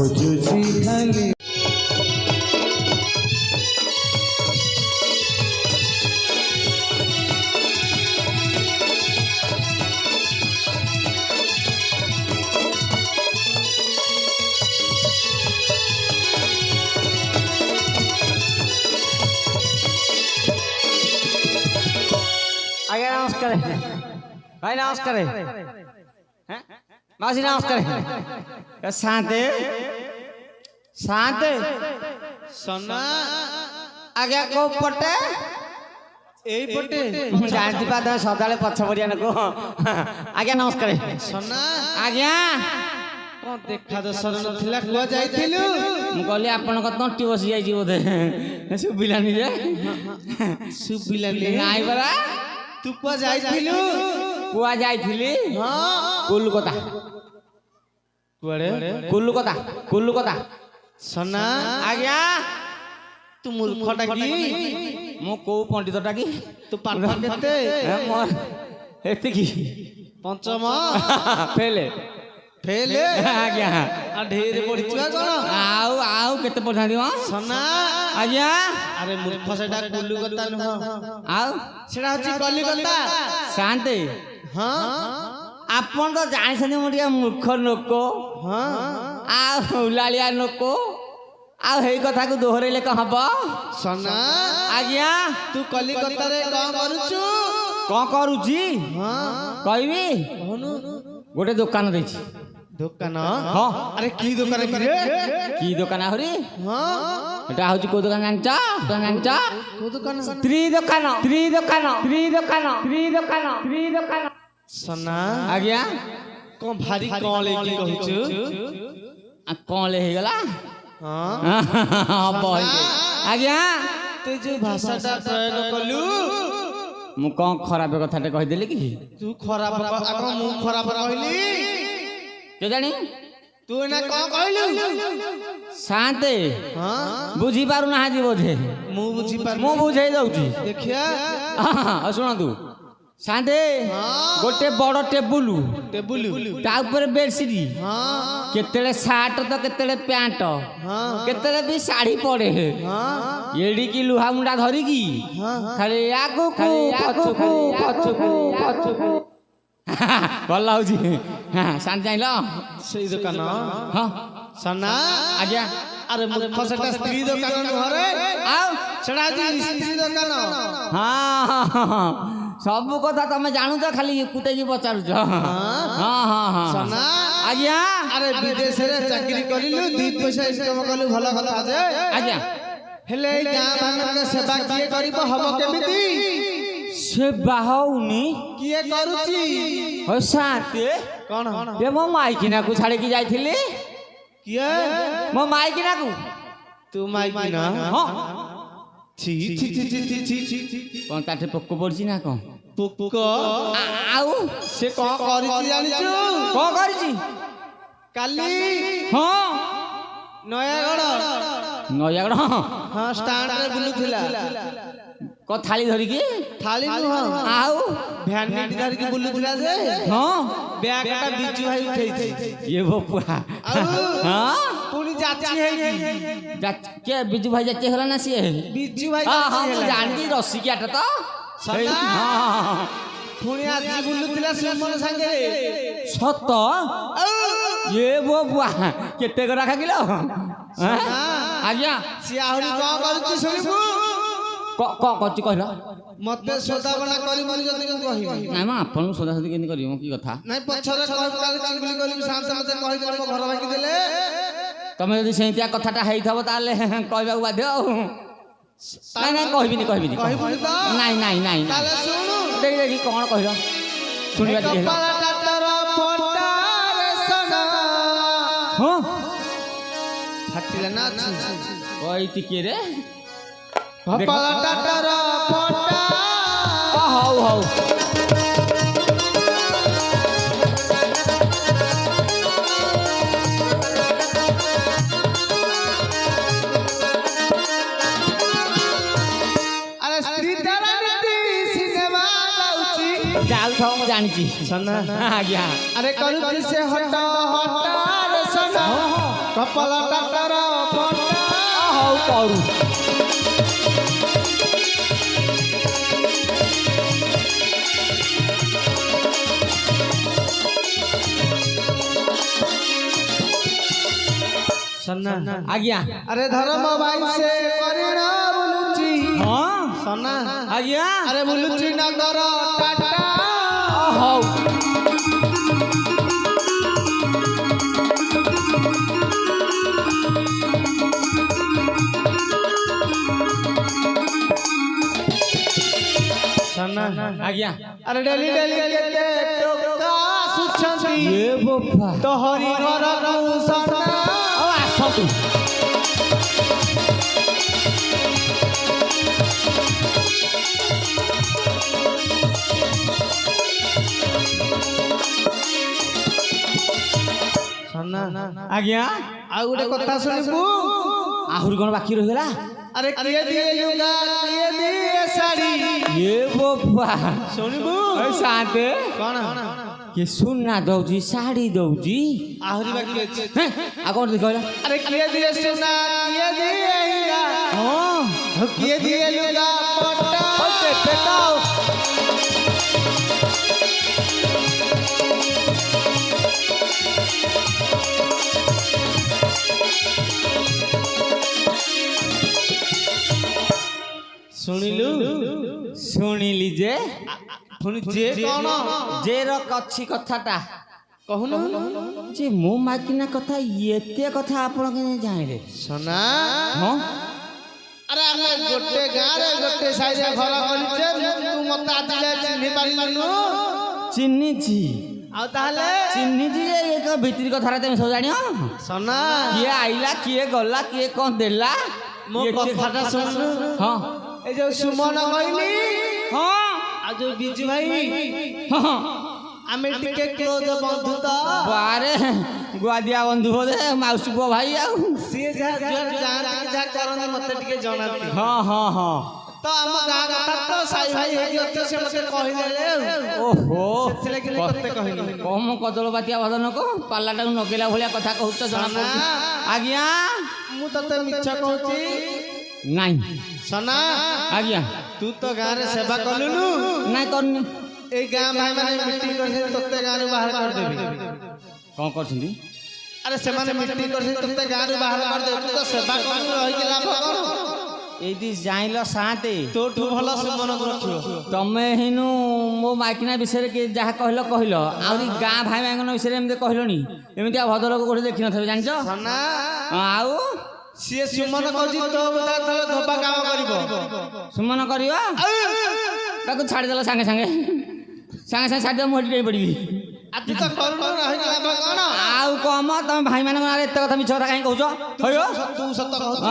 खोजुची खाली आगे नमस्कार भाई नमस्कार मासी नमस्कार शांति शांति सोना आगे को पटे এই পটে जानती बात है सदाले पछ पड़िया नको आगे नमस्कार सोना आज्ञा কোন দেখা দর্শন নথিলা কুয়া যাইতিলু ମୁଁ କହିଲି ଆପଣଙ୍କ ତଣ୍ଟି ବସି ଯାଇଛି ବୋଧେ ଶୁଭିଲାନି ଯେ ସୁବିଲାନି ନାଇଁ ପରା ତୁ କୁଆ ଯାଇଥିଲୁ କୁଆ ଯାଇଥିଲି ହଁ କୋଲକାତା କୁଆଡେ କୋଲକାତା सोना ଆଜ୍ଞା ତୁ ମୂର୍ଖଟା କି ମୁଁ କୋଉ ପଣ୍ଡିତଟା କି ତୁ ପାଠ କେତେ ଏତିକି ପଞ୍ଚମ ଫେଲେ ଫେଲ ଆଜ୍ଞା ଆ ଢେର ପଢିଛୁ କଣ ଆଉ କେତେ ପଢାନ୍ତି ମ सोना ଆଜ୍ଞା ଆରେ ମୂର୍ଖ ସେଟା କୋଲକାତା ନୁହଁ ଆଉ ସେଟା ହଉଛି କଲିକତା ଶାନ୍ତି ହଁ ଆପଣ ତ ଜାଣିଛନ୍ତି ମୁଁ ଟିକେ ମୂର୍ଖ ଲୋକ ହଁ ଆଉ ଉଲାଳିଆ ଲୋକ ଆଉ ହେଇ କଥାକୁ ଦୋହରେଇଲେ କଣ ହବ सोना ଆଜ୍ଞା ତୁ କଲିକତାରେ କଣ କରୁଛୁ କଣ କରୁଛି ହଁ କହିବି କହୁନୁ ଗୋଟେ ଦୋକାନ ଦେଇଛି ଦୋକାନ ହଁ ଆରେ କି ଦୋକାନ କି ରେ କି ଦୋକାନ ଆହୁରି ହଁ ଏଟା ହଉଛି କୋଉ ଦୋକାନ ଜାଣିଛ କୋଉ ଦୋକାନ ସ୍ତ୍ରୀ ଦୋକାନ सोना ଆଜ୍ଞା କଣ ଭାରି କଣ ଲେକି କହୁଛୁ କଣ ହେଇଗଲା ହଁ ହବ ଆଜ୍ଞା ତୁ ଯୋଉ ଭାଷାଟା ପ୍ରୟୋଗ କଲୁ ମୁଁ କଣ ଖରାପ କଥାଟେ କହିଦେଲି କି ତୁ ଖରାପ କଣ ମୁଁ ଖରାପ କହିଲି କେଜାଣି ତୁ ଏନା କଣ କହିଲୁ ଶାନ୍ତେ ହଁ ବୁଝି ପାରୁନାହାନ୍ତି ବୋଧେ ମୁଁ ବୁଝିପାରୁ ମୁଁ ବୁଝେଇ ଦଉଛି ଦେଖିଆ ଶୁଣନ୍ତୁ ଶାନ୍ତେ ହଁ ଗୋଟେ ବଡ ଟେବୁଲ ଟେବୁଲ ତା ଉପରେ ବେଡସିଟ୍ ହଁ କେତେବେଳେ ସାର୍ଟ ତ କେତେବେଳେ ପ୍ୟାଣ୍ଟ ହଁ କେତେବେଳେ ବି ଶାଢୀ ପଡେ ହଁ ଏଡ଼ିକି ଲୁହା ମୁଣ୍ଡା ଧରିକି ହଁ ଖାଲି ଆଗକୁ ପଛକୁ ଭଲ ଲାଗୁଛି ଶାନ୍ତି ଜାଣିଲ ସେଇ ଦୋକାନ ହଁ सोना ଆଜ୍ଞା ଆରେ ମୂର୍ଖ ସେଟା ସ୍ତ୍ରୀ ଦୋକାନ ନୁହଁରେ ଆଉ ସେଟା ହଉଛି ସ୍ତ୍ରୀ ଦୋକାନ ହଁ ସବୁ କଥା ତମେ ଜାଣୁଛ ଖାଲି କୁଟେଇକି ପଚାରୁଛ ହଁ सोना ଆଜ୍ଞା ଆରେ ବିଦେଶରେ ଚାକିରି କରିଲୁ ଦି ପଇସା ଇନକମ କଲୁ ଭଲ କଥା ଯେ ଆଜ୍ଞା ହେଲେ ଏଇ ଗାଁ ମାନଙ୍କର ସେବା କିଏ କରିବ ହବ କେମିତି ସେବା ହଉନି କିଏ କରୁଛି ଶାନ୍ତି କଣ ଏ ମୋ ମାଇକିନାକୁ ଛାଡ଼ିକି ଯାଇଥିଲି କିଏ ମୋ ମାଇକିନାକୁ ତୁ ମାଇକିନା ହଁ छी छी छी छी छी छी କଣ ତାଠି ପୋକ ପଡିଛି ନା କଣ ପୋକ ଆଉ ସେ କଣ କରିଛି ଜାଣିଛୁ କଣ କରିଛି କାଲି ହଁ ନୟାଗଡ଼ ନୟାଗଡ଼ ହଁ ଷ୍ଟାଣ୍ଡରେ ବୁଲୁଥିଲା କ ଥାଳି ଧରିକି ଥାଳି ନୁହଁ ଆଉ ଭ୍ୟାନିଟି ଧରିକି ବୁଲୁଥିଲା ଯେ ହଁ ବ୍ୟାଗଟା ବିଜୁ ଭାଇ ଉଠେଇଛି ଇଏ ବପୁଆ ଆଉ ହଁ ପୁଣି ଯାଚି ହେଇକି କିଏ ବିଜୁ ଭାଇ ଯାଚି ହେଲା ନା ସିଏ ବିଜୁ ଭାଇ ହଁ ଯାଚି ମୁଁ ହେଲା ଜାଣିଛି ରସିକିଆଟା ତ ସନା ହଁ ପୁଣି ଆଜି ବୁଲୁଥିଲା ସୁମନ ସାଙ୍ଗରେ ସତ ଏ ବପୁଆ କେତେ ଗରା ଖାକିଲ ଆଜ୍ଞା ସିଏ ଆହୁରି କଣ କରୁଛି ଶୁଣିବୁ କଣ କରୁଛି କହିଲ ମତେ ସୋଦାବନା କରିବୁନି ଯଦି ମୁଁ କହିବି ନାଇଁ ମ ଆପଣଙ୍କୁ ସୋଦାସୋଦି କେମିତି କରିବି ମୋ କି କଥା ନାଇଁ ପଛରେ କାଲି ଚିଙ୍ଗୁଲି କରିବି ସାଙ୍ଗେ ମତେ କହିଦେଲେ ମୋ ଘର ଭାଙ୍ଗି ଦେଲେ ତମେ ଯଦି ସେମିତିଆ କଥାଟା ହେଇଥିବ ତାହେଲେ କହିବାକୁ ବାଧ୍ୟ ଆଉ ନାଇଁ କହିବିନି କହିବୁନି ତ ନାଇଁ ତାହେଲେ ଶୁଣୁ ଦେଖି କଣ କହିଲ ଶୁଣିବା ଟିକେ କପାଳଟା ତୋର ଫଟାରେ ସନା ହଁ ଫାଟିଲା ନା ଅଛି କଇ ଟିକେ ରେ କପାଳଟା ତୋର ଫଟା ହଉ ଆରେ ସ୍ତ୍ରୀ ତାରା ସିନେମା ଯାଉଥାଉ ମୁଁ ଜାଣିଛି ସନା ଆଜ୍ଞା ଆରେ କରୁଛି ସେ ହଟ ହଟାରେ ସନା କପଲଟା ତୋର ପଟା ହଉ କରୁ ସନା ଆଜ୍ଞା ଆରେ ଧର୍ମ ଭାଇ ସେ କରିଣ ବୁଲୁଛି ହଁ ସନା ଆଜ୍ଞା ଆରେ ବୁଲୁଛି ନଗର ଟାଟା ହଉ ସନା ଆଜ୍ଞା ଆରେ ଡେଲି ଡେଲି କେତେ ଟୋକା ଆସୁଛନ୍ତି ଏ ବୋପା ତୋହରି ଘରକୁ ସନା ଆଉ ଆସନ୍ତୁ ସନା ଆଜ୍ଞା ଆଉ ଗୋଟେ କଥା ଶୁଣିବୁ ଆହୁରି କ'ଣ ବାକି ରହିଗଲା ଆରେ କିଏ ଦିଏ ଲୁଗା କିଏ ଦିଏ ଶାଢ଼ୀ ଏ ବୋପା ଶୁଣିବୁ ଶାନ୍ତେ କଣ କିଏ ସୁନା ଦଉଛି ଶାଢ଼ୀ ଦଉଛି ଆହୁରି ବାକି ଅଛି ଆଉ କ'ଣ କହିଲା ଆରେ କିଏ ଦିଏ ସୁନା କିଏ ଦିଏ ହୀରା ହଁ କିଏ ଦିଏ ଲୁଗା ପଟା ଶୁଣିଲୁ ଶୁଣିଲି ଯେ ପୁଣି ଯେ କଣ ଯେ ର ଅଛି କଥାଟା କହୁନୁ ଯେ ମୋ ମାଗିନା କଥା ଏତେ କଥା ଆପଣ କେମିତି ଜାଣିଲେ ସନା ହଁ ଆରେ ଆମେ ଗୋଟେ ଗାଁରେ ଗୋଟେ ସାହିରେ ଘର କରିଛେ ତୁ ମତେ ଆଜି ଯାଏ ଚିହ୍ନି ପାରିଲୁନୁ ଚିହ୍ନିଛି ଆଉ ତାହେଲେ ଚିହ୍ନିଛି ଯେ ଏକ ଭିତରି କଥାଟା ତମେ ସବୁ ଜାଣିବ ସନା କିଏ ଆଇଲା କିଏ ଗଲା କିଏ କ'ଣ ଦେଲା ମୋ ଏତେ କଥାଟା ଶୁଣୁ ହଁ ଏ ଯୋଉ ସୁମନ କହିଲି ହଁ ଆଉ ଯୋଉ ବିଜୁ ଭାଇ ହଁ ଆମେ ଟିକେ କ୍ଲୋଜ ବନ୍ଧୁ ତ ବାରେ ଗୁଆଦିଆ ବନ୍ଧୁ ବୋଧେ ମାଉସୀ ପୁଅ ଭାଇ ଆଉ ସିଏ ଯାହା ଯୁଆଡେ ଯାଆନ୍ତି ଯାହା କରନ୍ତି ମତେ ଟିକେ ଜଣାନ୍ତି ହଁ ହଁ ହଁ ତ ଆମ ଗାଁ କଥା ତ ସାଇ ଭାଇ ହେଇକି ଅଛ ସେ ମତେ କହିଦେଲେ ଓହୋ ସେଥିଲାଗି ତତେ କହିଲି କମ କଦଳପାତିଆ ଭଦନକ ପାଲାଟାକୁ ନଗେଇଲା ଭଳିଆ କଥା କହୁଛ ଜଣା ପଡୁଛି ଆଜ୍ଞା ମୁଁ ତତେ ମିଛ କହୁଛି ନାଇଁ ସନା ଆଜ୍ଞା ତୁ ତ ଗାଁରେ ସେବା କଲୁନୁ ନାଇଁ କରିନି ଏଇ ଗାଁ ଭାଇ ମାନେ ମିଟିଂ କରିଛନ୍ତି ତତେ ଗାଁରୁ ବାହାର କରିଦେବି କ'ଣ କରୁଛନ୍ତି ଆରେ ସେମାନେ ମିଟିଂ କରିଛନ୍ତି ତତେ ଗାଁରୁ ବାହାର କରିଦେବି ତୁ ତ ସେବା କରୁନୁ ରହିକି ଲାଭ କଣ ଏଇଠି ଜାଣିଲ ସାନ୍ତେ ତୋଠୁ ଭଲ ସୁମନକୁ ରଖିବ ତମେ ହିନୁ ମୋ ମାଇକିନା ବିଷୟରେ ଯାହା କହିଲ କହିଲ ଆହୁରି ଗାଁ ଭାଇ ଭାଇଙ୍କ ବିଷୟରେ ଏମିତି କହିଲଣି ଏମିତି ଆଉ ଭଦ୍ରଲୋକ କୋଉଠି ଦେଖିନଥିବେ ଜାଣିଛ ସନା ଆଉ ସିଏ ସୁମନ କହୁଛି ତୋ ଧୋବା କାମ କରିବ ସୁମନ କରିବ ତାକୁ ଛାଡ଼ିଦେଲ ସାଙ୍ଗେ ସାଙ୍ଗେ ଛାଡ଼ିଦେବ ମୁଁ ଏଠି ପଡ଼ିବି ତୁ ତ କରୁନୁ ରହିକି ଲାଭ କଣ ଆଉ କମ ତମେ ଭାଇମାନଙ୍କ ନାଁରେ ଏତେ କଥା ମିଛ କଥା କାହିଁ କହୁଛ କହିବ ତୁ ସତ କହୁଛୁ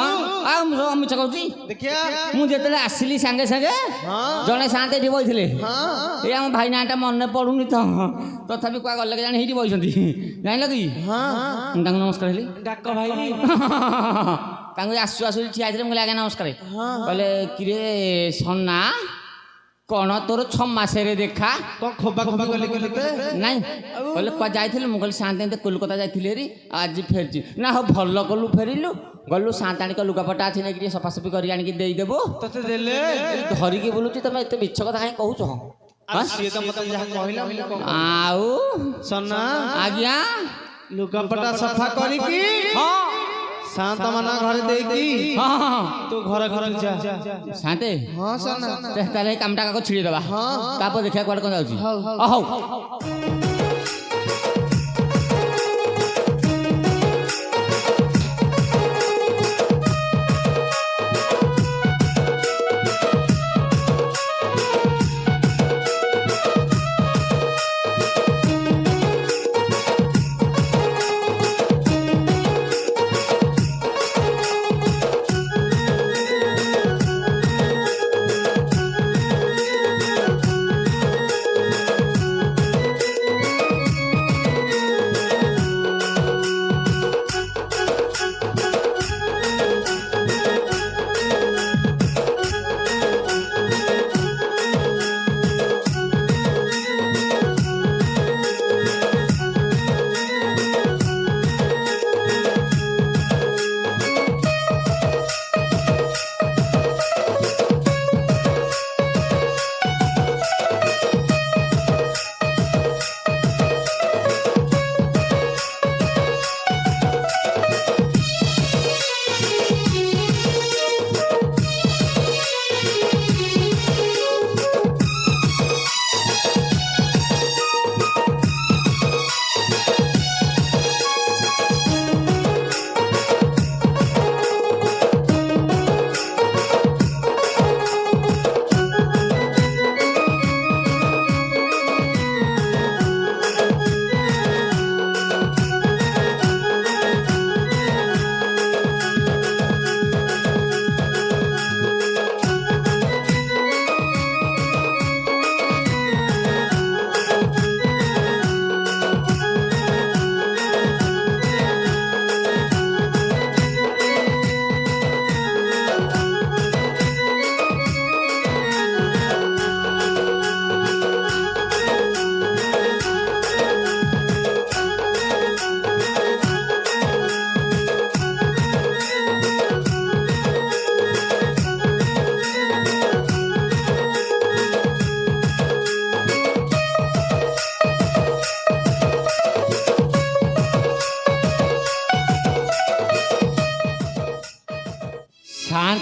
ଆଉ ମୁଁ ମିଛ କହୁଛି ଦେଖିଆ ମୁଁ ଯେତେବେଳେ ଆସିଲି ସାଙ୍ଗେ ସାଙ୍ଗେ ଜଣେ ସାନ୍ତେ ଏଠି ବଇଥିଲେ ଏଇ ଆମ ଭାଇ ନାଁଟା ମନେ ପଡୁନି ତ ତଥାପି କୁଆ ଗଲେ ଜାଣି ହେଇଠି ବଇଛନ୍ତି ଜାଣିଲ କି ମୁଁ ତାଙ୍କୁ ନମସ୍କାର ହେଲି ଡାକ ଭାଇ ତାଙ୍କୁ ଆସୁ ଆସୁ ଠିଆ ହେଇଥିଲେ ମୁଁ କହିଲି ଆଜ୍ଞା ନମସ୍କାର କହିଲେ କିରେ ସନା କ'ଣ ତୋର 6 ମାସରେ ଦେଖା କଣ ଖୋବା ଖୋବା କଲେ କି ତତେ ନାଇଁ କହିଲେ କୁଆ ଯାଇଥିଲୁ ମୁଁ କହିଲି ସାନ୍ତେ ଏମିତି କୋଲକାତା ଯାଇଥିଲି ହେରି ଆଜି ଫେରିଛି ନା ହଉ ଭଲ କଲୁ ଫେରିଲୁ ଗଲୁ ସାନ୍ତାଣିକ ଲୁଗାପଟା ଅଛି ନେଇକି ଟିକେ ସଫାସଫି କରି ଆଣିକି ଦେଇଦେବୁ ତତେ ଦେଲେ ଧରିକି ବୁଲୁଛି ତମେ ଏତେ ମିଛ କଥା କାହିଁ କହୁଛ ସିଏ ତ ମତେ ଯାହା କହିଲା ଆଉ ସନା ଆଜ୍ଞା ଲୁଗାପଟା ସଫା କରିକି ହଁ ଶାନ୍ତ ମାନ ଘରେ ଦେଇକି ହଁ ତୁ ଘରେ ଘରେ ଯା ସାନ୍ତେ ହଁ ସନା ତାହେଲେ ଏଇ କାମଟା କାକୁ ଛିଡ଼ିଦେବା ତାପରେ ଦେଖିବା କୁଆଡ଼େ କ'ଣ ଯାଉଛି ହଉ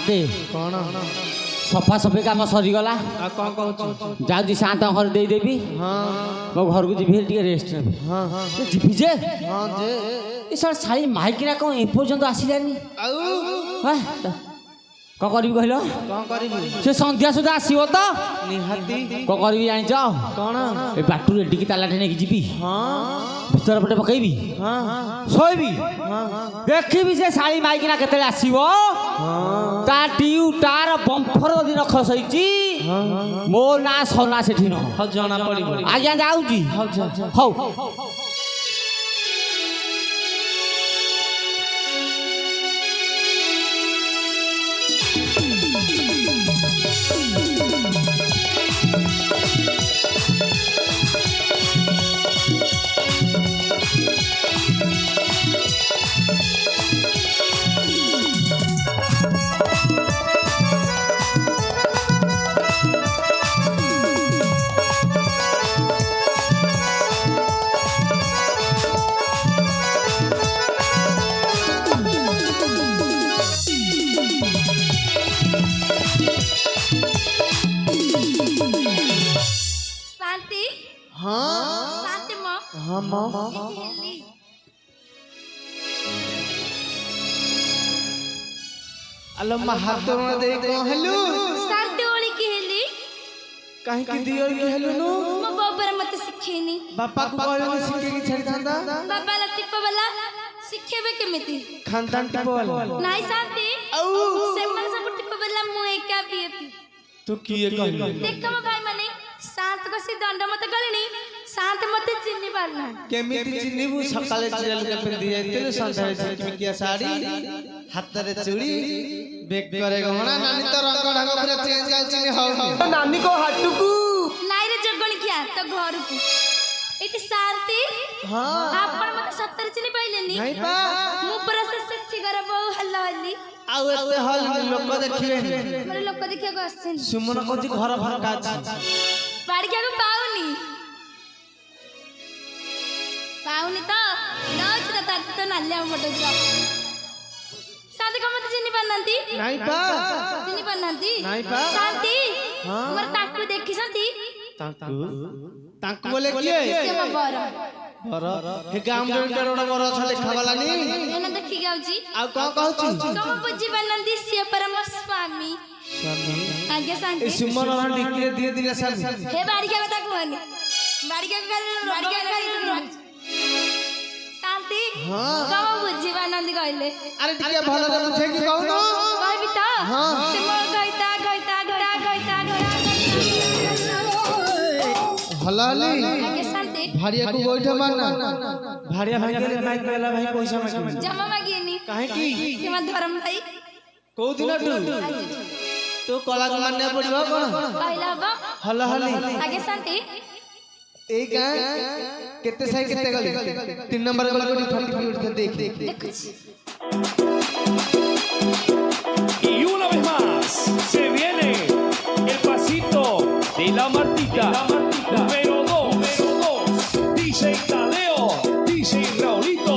ସାନ୍ତେ କଣ ସଫା ସଫି କାମ ସରିଗଲା ଆଉ କଣ କହୁଛୁ ଯାଉଛି ସାନ୍ତ ଘରେ ଦେଇଦେବି ହଁ ମୋ ଘରକୁ ଯିବି ଟିକେ ରେଷ୍ଟ ନେବି ହଁ ହଁ ଯିବି ଯେ ହଁ ଯେ ଏ ସାର୍ ଶାଳି ମାଇକିନା କ'ଣ ଏପର୍ଯ୍ୟନ୍ତ ଆସିଲାନି ଆଉ କ'ଣ କରିବି କହିଲ କଣ କରିବୁ ସେ ସନ୍ଧ୍ୟା ସୁଦ୍ଧା ଆସିବ ତ ନିହାତି କ'ଣ କରିବି ଜାଣିଛ କଣ ଏ ବାଟରୁ ଏଠିକି ତାଲାଟେ ନେଇକି ଯିବି ହଁ ଭିତର ପଟେ ପକେଇବି ହଁ ଶୋଇବି ହଁ ଦେଖିବି ସେ ଶାଳି ମାଇକିନା କେତେବେଳେ ଆସିବ ତା ଟିଉଟାର ବମ୍ଫର ଯଦି ନଖ ସହିଛି ମୋ ନାଁ ସନା ସେଠି ନ ହଁ ଜଣା ପଡିବ ଆଜ୍ଞା ଯାଉଛି ହଉ ହଉ शांति हाँ शांति माँ हाँ माँ हेली अल्लाह हाथ में दे कहलु शांति ओली की हेली कहीं की दियो की हेलु नु मो बाबर मत सिखेनी बापा को कहलु सिखे की छड़ी थांदा बाबा लटिप वाला सिखेबे केमिति खानदान टिपल नाई शांति औ से मन सब टिप वाला मु एका पीएपी तू किए कहलु देख म भाई माने शांत को सी दंड मत गलनी शांत मत चिन्नी पारना केमिति चिन्हिबु सकाळे चिराल के पिंदी जाइतिलु संध्यारे झिकमिकिया साड़ी हातरे चूड़ी बेक करे गहना नानी तो रंग ढंग पूरा चेंज गाल चिन्हि हो नानी को हाटुकू नाई रे जगण किया तो घर को एटी शांति हां आपण मत सत्तर चिन्नी पाइलेनी नहीं पा मु पर से सेठी कर बहु हल्ला हल्ली आउ एते हल लोक देखिबे मोर लोक देखिया को आछन सुमन कोजी घर भरका अछि बाड़िया को पाउनी तो नौच तो ताती तो नालिया मोटो जा शांति को मत चिन्नी पानंती नहीं पा चिन्नी पानंती नहीं पा शांति हां मोर ताकू देखि संती ताकू बोले किए से म बर हे गाम जन करोड़ बर छ देखा गलानी एना देखि गाउजी आ को कहछु तुम बुझी पानंती से परम स्वामी आगे शांति ए सुमन रा डिक्री दिए दिले सर हे बाड़िया କଥା कहनी बाड़िया शांति हां तुम बुझी पानंती कहले अरे टिके भलो रे बुझे की कहनो कहबी त हां से मोर गइता हलाली आगे शांति भाड़िया को बैठे मारना भाड़िया भाई के माइक वाला भाई पैसा मांगे जमा मागिएनी काहे की के म धर्म भाई को दिन तो कला को मानने पड़िबो कोन पहला बा हलाली आगे शांति ए गां केते साई केते गली 3 नंबर गली को 40 मिनट देख देखु Y una vez más se viene el pasito de la Martita. Número 2. DJ Tadeo, DJ Raulito.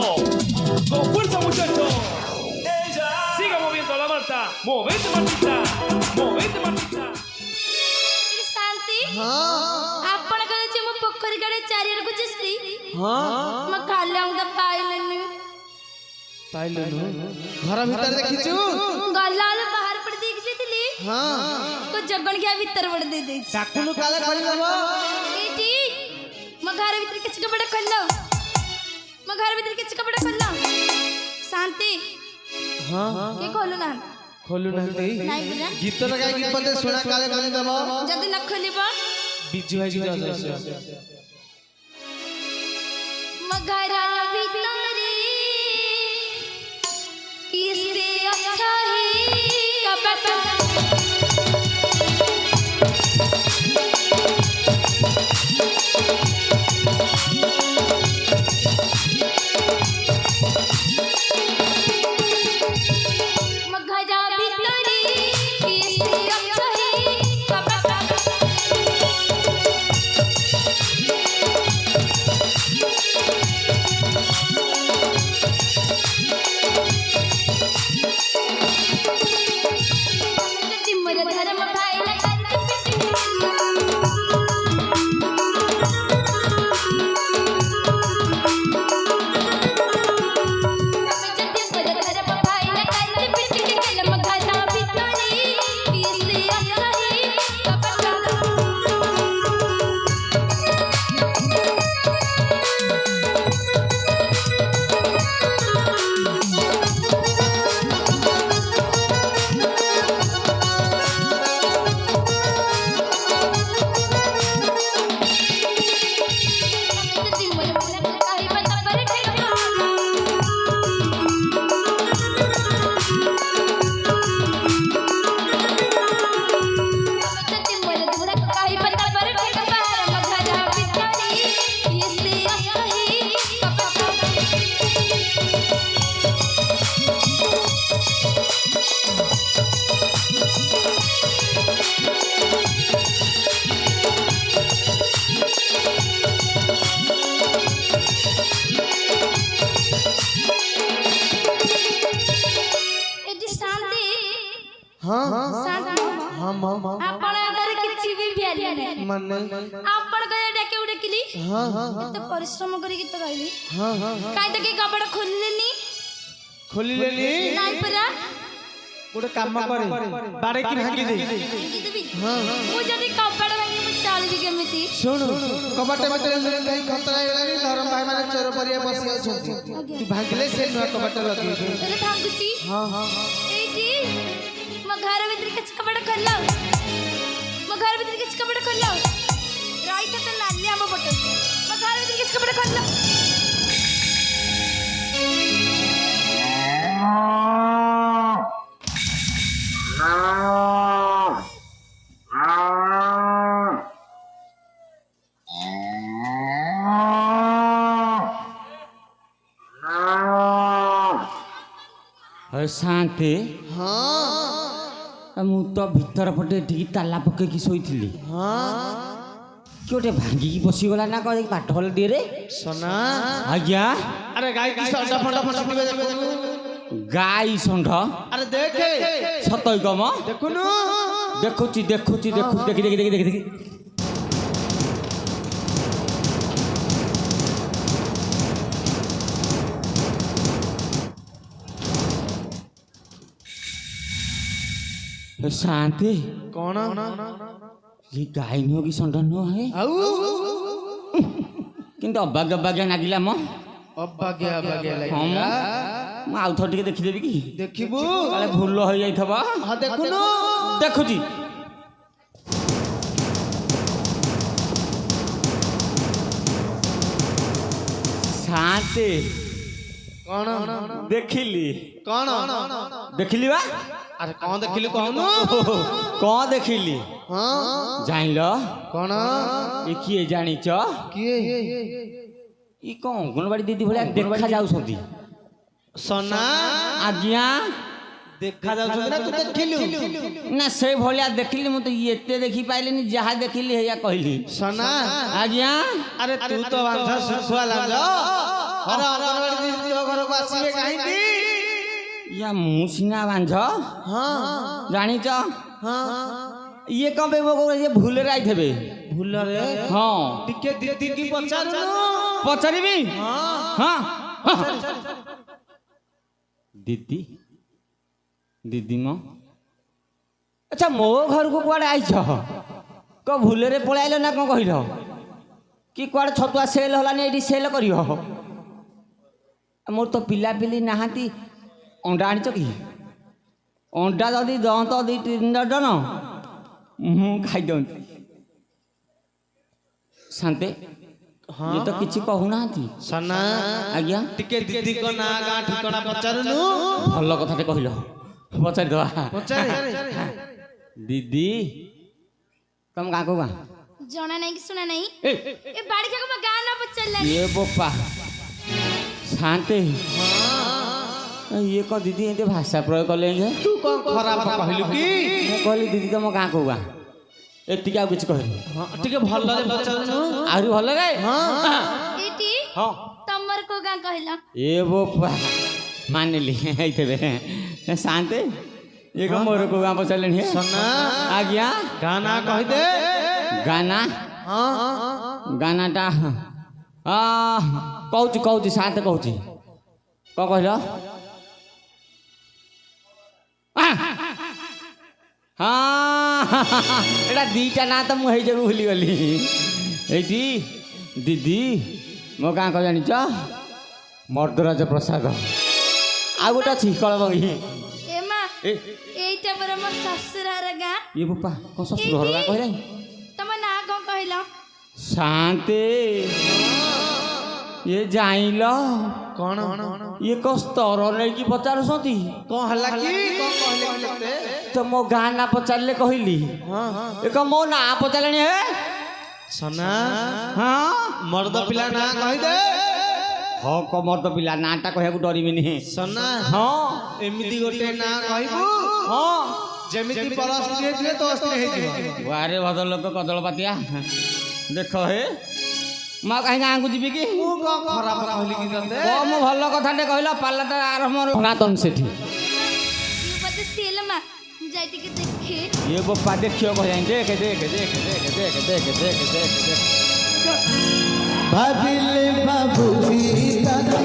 Con fuerza muchachos. Siga moviendo la Marta. Movete Martita. Movete Martita. शांति हां आपण कहले जे म पोखरी गडे चारियर को जसली हां म खाली हम त पाइलनी पाइलो नु घर भीतर देखिछु गलाल बाहर पड़ देख जेतली हां को जगण के भीतर पड़ दे दे चाकुनु काले खड़ी देबो एटी म घर भीतर किछ कपड़ा खोललो म घर भीतर किछ कपड़ा खोललो शांति हां के खोलू ना खोलु नहती नहीं बुझा गीत तो गाय गीत पते सुना काले खड़ी देबो जदी न खोलिबो बिजू भाई जी म घर भीतर किससे अच्छा है कपड़ा ଆପଣ ଆଗରେ କିଛି ବି ଭ୍ୟାଲୁ ନାହିଁ ମାନେ ଆପଣ କହିଲେ ଡାକେ ଡାକିଲି ହଁ ଏତେ ପରିଶ୍ରମ କରି ଗୀତ ଗାଇଲି ହଁ କାଇଁ ତ କେହି କବାଟ ଖୋଲିଲେନି ଖୋଲିଲେନି ନାଇଁ ପରା ଗୋଟେ କାମ କରେ ବାଡେଇକି ଭାଙ୍ଗି ଦେ ଭାଙ୍ଗିଦେବି ହଁ ମୁଁ ଯଦି କବାଟ ଭାଙ୍ଗି ମୁଁ ଚାଲିବି କେମିତି ଶୁଣୁ କବାଟ ଭିତରେ ଯାଇ ଖତରା ହେଇଗଲାଣି ଧରମ ଭାଇ ମାନେ ଚୋର ପରିଆ ବସି ଅଛନ୍ତି ତୁ ଭାଙ୍ଗିଲେ ସେ ନୂଆ କବାଟ ଲଗେଇବେ ହେଲେ ଭାଙ୍ଗୁଛି ହଁ ଏଇଠି ମୋ ଘର ଭିତରେ କିଛି କବାଟ ଖୋଲ ମୋ ଘର ଭିତରେ କିଛି କବାଟ ଖୋଲ ରହିଥା ତ ନାଲି ଆମ ପଟ ମୋ ଘର ଭିତରେ କିଛି କବାଟ ଖୋଲ शांति ହଁ ମୁଁ ତ ଭିତର ପଟେ ଟିକେ ତାଲା ପକେଇକି ଶୋଇଥିଲି ହଁ କି ଗୋଟେ ଭାଙ୍ଗିକି ପଶିଗଲା ନା କଣ ପାଠ ଭଲ ଦିଏରେ सोना ଆଜ୍ଞା अरे गाय की सौदा फंडा फंसिबे देखुनु ଗାଈ ଷଣ୍ଢ अरे देखे ସତଇ କମ देखुनु ଦେଖୁଛି ଦେଖୁଛି ଦେଖୁଛି ଦେଖି ଦେଖି ଦେଖି ଦେଖି ଦେଖି शांति कौन ये गाଈ ନୁହଁ କି ଷଣ୍ଢ ନୁହଁ ହେ आउ କିନ୍ତୁ ଅବାଗ୍ୟ ଅବାଗ୍ୟ ଲାଗିଲା ମ अबाग्या अबाग्या ହଁ ମ लगे ମୁଁ ଆଉ ଥର ଟିକେ ଦେଖିଦେବି କି देखिबू କାଳେ ଭୁଲ ହେଇଯାଇଥିବ हां देखुनु ଦେଖୁଛି शांति कौन ଦେଖିଲି कौन ଦେଖିଲି ବା अरे कौन देखिलु कहनु କଣ ଦେଖିଲି हां ଜାଣିଲ कौन ଏ କିଏ ଜାଣିଛ किए ଇ କଣ ଅଙ୍ଗନବାଡି ଦିଦି ଭଳିଆ ଦେଖା ଯାଉଛନ୍ତି सोना ଆଜ୍ଞା देखा जाउछ ना तू देखिलु ନା ସେଇ ଭଳିଆ ଦେଖିଲି ମୁଁ ତ ଏତେ ଦେଖି ପାଇଲିନି ଯାହା ଦେଖିଲି ହେଇଆ କହିଲି सोना ଆଜ୍ଞା अरे तू तो बांधा सुखुआ लाग अरे अंगनवाड़ी दीदी तो घर को आसीबे काहींकी या ମୁଁ ସିନା ବାଞ୍ଝ हां ଜାଣିଛ हां ଇଏ କଣ ପାଇଁ ମୋ ଇଏ ଭୁଲରେ ଆଇଥିବେ भूल रे ହଁ टिके दीदी की पचारुनु ପଚାରିବି हां ହଁ ଦିଦି ଦିଦି ମ ଆଚ୍ଛା ମୋ ଘରକୁ କୁଆଡ଼େ ଆଇଛ କଣ ଭୁଲରେ ପଳେଇ ଆଇଲ ନା କଣ କହିଲ କି କୁଆଡ଼େ ଛତୁଆ ସେଲ୍ ହେଲାନି ଏଇଠି ସେଲ୍ କରିବ ମୋର ତ ପିଲାପିଲି ନାହାନ୍ତି ଅଣ୍ଡା ଆଣିଛ କି ଅଣ୍ଡା ଯଦି ଦଅନ୍ତ ଦୁଇ ତିନି ଡଜନ ମୁଁ ଖାଇଦିଅନ୍ତି ଶାନ୍ତେ ଇଏ ତ କିଛି କହୁନାହାନ୍ତି सोना ଆଜ୍ଞା टिके दीदी को ना गां ठिकाना पचारुनु ଭଲ କଥାଟେ କହିଲ ପଚାରିଦେବା पचारे ଦିଦି ତମ ଗାଁ କୋଉ ଗାଁ ଜଣା ନାହିଁ କି ଶୁଣା ନାହିଁ ଏ ଏ ବାଡ଼ି ଖାକ ମୋ ଗାଁ ନା ପଚାରିଲାନି ଇଏ ବୋପା ଶାନ୍ତେ ଇଏ କଣ ଦିଦି ଏମିତି ଭାଷା ପ୍ରୟୋଗ କଲେ ଯେ तू को खराब कहलु की ମୁଁ କହିଲି ଦିଦି ତମ ଗାଁ କୋଉ ଗାଁ ଏତିକି ଆଉ କିଛି କହିଲି हां टिके भल्ला रे पचारुनु ଆହୁରି ଭଲ ରେ ଏଇଠି ହଁ ତମର କୋଉ ଗାଁ କହିଲ ଏ ବୋପା ମାନିଲି ହେଇଥିବେ ଶାନ୍ତେ ଇଏ କଣ ମୋର କୋଉ ଗାଁ ପଚାରିଲେଣି ହେ सोना ଆଜ୍ଞା गाना कह दे ଗାନା हां ଗାନାଟା କହୁଛି କହୁଛି ଶାନ୍ତେ କହୁଛି କଣ କହିଲ ଏଇଟା ଦିଟା ନା ତ ମୁଁ ହେଇ ଯୋଗୁ ଭୁଲିଗଲି ଏଇଠି ଦିଦି ମୋ ଗାଁ କଣ ଜାଣିଛ ମର୍ଦ୍ଦରାଜ ପ୍ରସାଦ ଆଉ ଗୋଟେ ଅଛି କଳବଙ୍ଗୀ ଏ ମା ଏ ଏଇଟା ପରା ମୋ ଶ୍ୱଶୁରର ଗାଁ ଇଏ ବୋପା କଣ ଶ୍ୱଶୁର ଘର ଗାଁ କହିଲେ ତମ ନାଁ କଣ କହିଲ ଶାନ୍ତେ ଇଏ ଜାଣିଲ कौन ଇଏ କଣ ସ୍ତର ନେଇକି ପଚାରୁଛନ୍ତି कौन हल्ला की कौन कहले लगते ତ ମୋ ଗାଁ ନା ପଚାରିଲେ କହିଲି हां ଏ କଣ ମୋ ନାଁ ପଚାରିଲେଣି ହେ सोना ହଁ मर्द पिला ना कह दे ହଁ କମର ତ ପିଲା ନାଁଟା କହିବାକୁ ଡରିବିନି सोना ହଁ एमिति गोटे ना कहबू ହଁ जेमिति परस्त्री हेतिले तो अस्त्री हेतिबो ବାହାରେ ଭଦ୍ର ଲୋକ କଦଳପାତିଆ ଦେଖ ହେ ମୁଁ ଆଉ କାହିଁ ଗାଁକୁ ଯିବି କି तू को खराब कहली की तते ମୁଁ ଭଲ କଥାଟେ କହିଲ ପାଲାଟା ଆରମ୍ଭ ସନାତନ ସେଠି ମୁଁ ବୋଧେ ସିଲ ମା ଯାଇ ଟିକେ ଦେଖ देखी ये बोपा देखियो कह जाए देख देख देख देख देख देख देख देख देख ভাবিলে ভাবুছি তাতে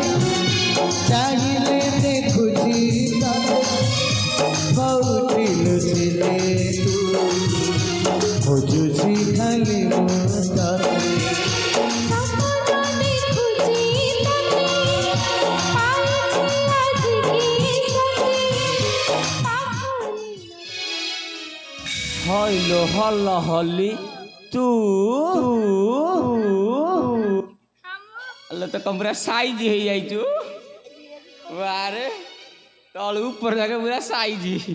চাইলে দেখুছি তাতে বউটি লুচিলে তু খোঁজুছি খালি তাতে হইলো হল হলি তু तो कम पूरा साइज ही आई तू वारे तल ऊपर जाके पूरा साइज इदी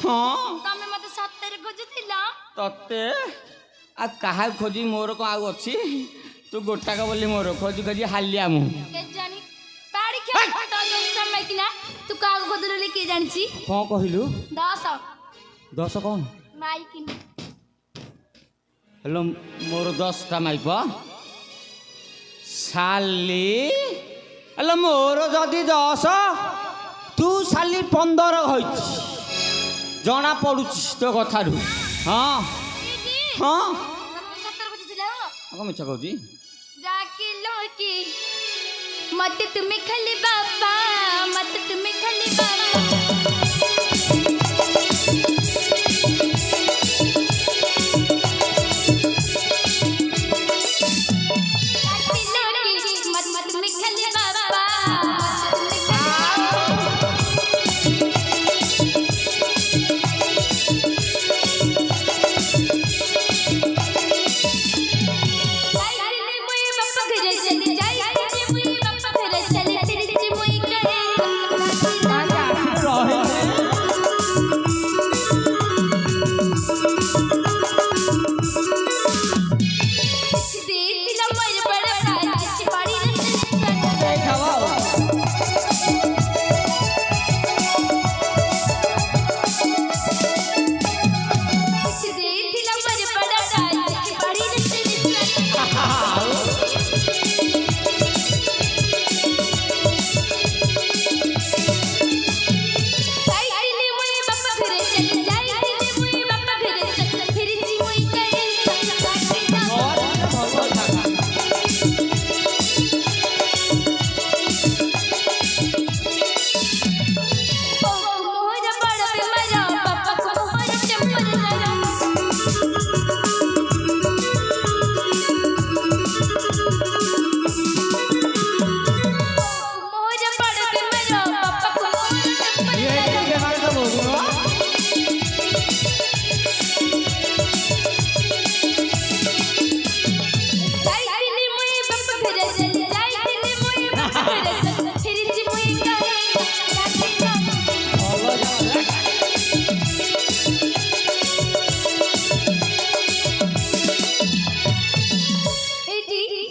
हाँ तमे मते सत्तर खोजुथिला तते आ कहा खोजी मोर को आउ अछि तू गोटा का बोली मोर खोजी खोजी हालिया मु के जानी पाड़ी के फोटो दोस्ता माइकिना तू का खोदले के जानछि कौन कहिलु 10 10 कौन माइकिन हेलो मोर 10 टा माइक साली हेलो मोर जदि 10 तू साली 15 होइछि जना पडुछि तो कथारु हाँ इदी हाँ सत्तर खोजुथिला कौन मिछ कहूची जाके लोकी मत तुम्हें खाली बाबा मत तुम्हें खाली बाबा